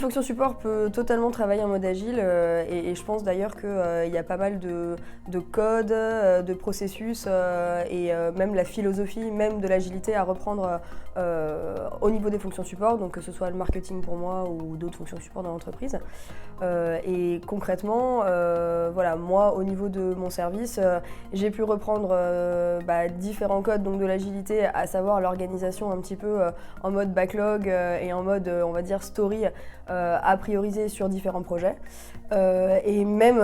fonction support peut totalement travailler en mode agile et je pense d'ailleurs qu'il y a pas mal de codes, de processus et même la philosophie même de l'agilité à reprendre au niveau des fonctions support, donc que ce soit le marketing pour moi ou d'autres fonctions support dans l'entreprise. Et concrètement, voilà, moi au niveau de mon service, j'ai pu reprendre différents codes donc, de l'agilité, à savoir l'organisation un petit peu en mode backlog et en mode on va dire story à prioriser sur différents projets. Et même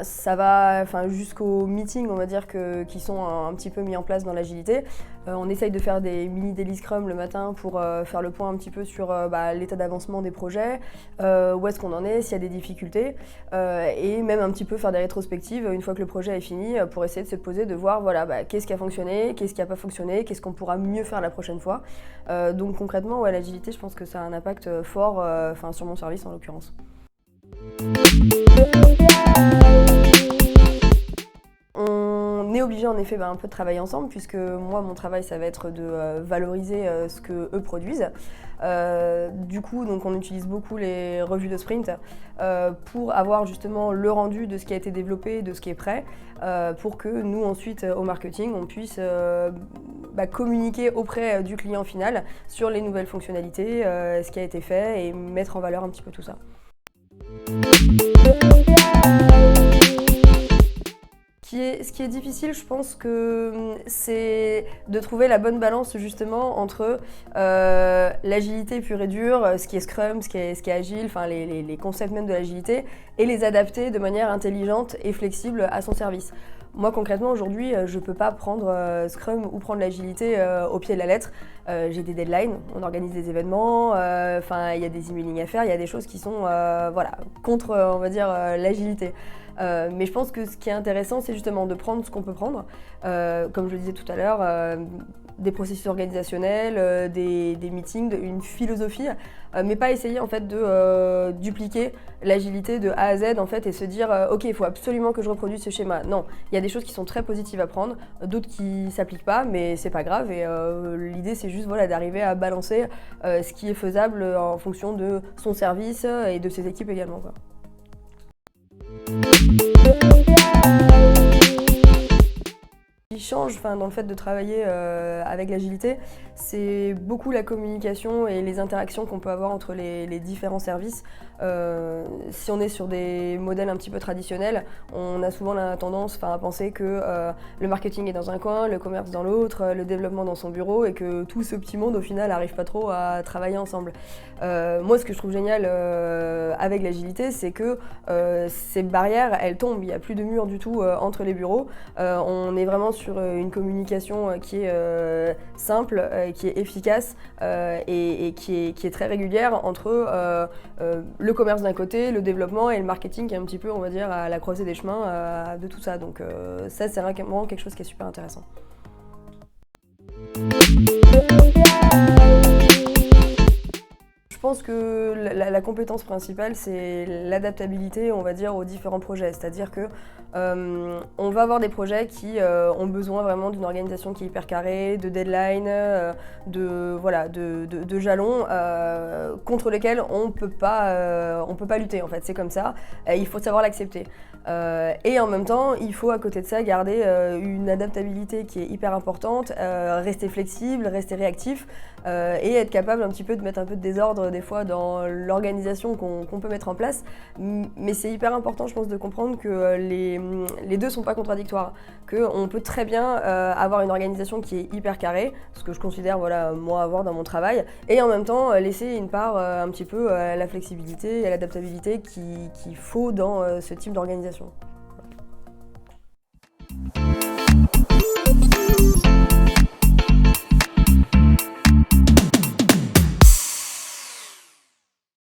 ça va jusqu'aux meetings on va dire qui sont un petit peu mis en place dans l'agilité. On essaye de faire des mini daily scrum le matin pour faire le point un petit peu sur l'état d'avancement des projets, où est-ce qu'on en est, s'il y a des difficultés, et même un petit peu faire des rétrospectives une fois que le projet est fini pour essayer de se poser, de voir qu'est-ce qui a fonctionné, qu'est-ce qui n'a pas fonctionné, qu'est-ce qu'on pourra mieux faire la prochaine fois. Donc concrètement, l'agilité, je pense que ça a un impact fort sur mon service en l'occurrence. On est obligé en effet un peu de travailler ensemble puisque moi mon travail ça va être de valoriser ce que eux produisent. Du coup donc on utilise beaucoup les revues de sprint pour avoir justement le rendu de ce qui a été développé, de ce qui est prêt, pour que nous ensuite au marketing on puisse communiquer auprès du client final sur les nouvelles fonctionnalités, ce qui a été fait et mettre en valeur un petit peu tout ça. Ce qui est difficile, je pense que c'est de trouver la bonne balance justement entre l'agilité pure et dure, ce qui est Scrum, ce qui est agile, les concepts même de l'agilité, et les adapter de manière intelligente et flexible à son service. Moi concrètement aujourd'hui, je ne peux pas prendre Scrum ou prendre l'agilité au pied de la lettre. J'ai des deadlines, on organise des événements, il y a des emailing à faire, il y a des choses qui sont contre on va dire l'agilité. Mais je pense que ce qui est intéressant, c'est justement de prendre ce qu'on peut prendre, comme je le disais tout à l'heure, des processus organisationnels, des meetings, une philosophie, mais pas essayer en fait de dupliquer l'agilité de A à Z en fait et se dire ok, il faut absolument que je reproduise ce schéma. Non, il y a des choses qui sont très positives à prendre, d'autres qui s'appliquent pas, mais c'est pas grave et l'idée c'est juste d'arriver à balancer ce qui est faisable en fonction de son service et de ses équipes également, quoi. Ce qui change dans le fait de travailler avec l'agilité, c'est beaucoup la communication et les interactions qu'on peut avoir entre les différents services. Si on est sur des modèles un petit peu traditionnels, on a souvent la tendance à penser que le marketing est dans un coin, le commerce dans l'autre, le développement dans son bureau et que tout ce petit monde au final n'arrive pas trop à travailler ensemble. Moi ce que je trouve génial avec l'agilité, c'est que ces barrières elles tombent, il n'y a plus de mur du tout entre les bureaux. On est vraiment sur une communication qui est simple, qui est efficace et qui est très régulière entre le commerce d'un côté, le développement et le marketing qui est un petit peu, on va dire, à la croisée des chemins de tout ça. Donc ça, c'est vraiment quelque chose qui est super intéressant. Je pense que la compétence principale, c'est l'adaptabilité, on va dire, aux différents projets. C'est-à-dire que on va avoir des projets qui ont besoin vraiment d'une organisation qui est hyper carrée, de deadline, de jalons contre lesquels on peut pas lutter. En fait, c'est comme ça. Il faut savoir l'accepter. Et en même temps, il faut à côté de ça garder une adaptabilité qui est hyper importante, rester flexible, rester réactif et être capable un petit peu de mettre un peu de désordre des fois dans l'organisation qu'on peut mettre en place. Mais c'est hyper important, je pense, de comprendre que les deux sont pas contradictoires, qu'on peut très bien avoir une organisation qui est hyper carrée, ce que je considère moi avoir dans mon travail, et en même temps laisser une part un petit peu à la flexibilité et à l'adaptabilité qu'il faut dans ce type d'organisation.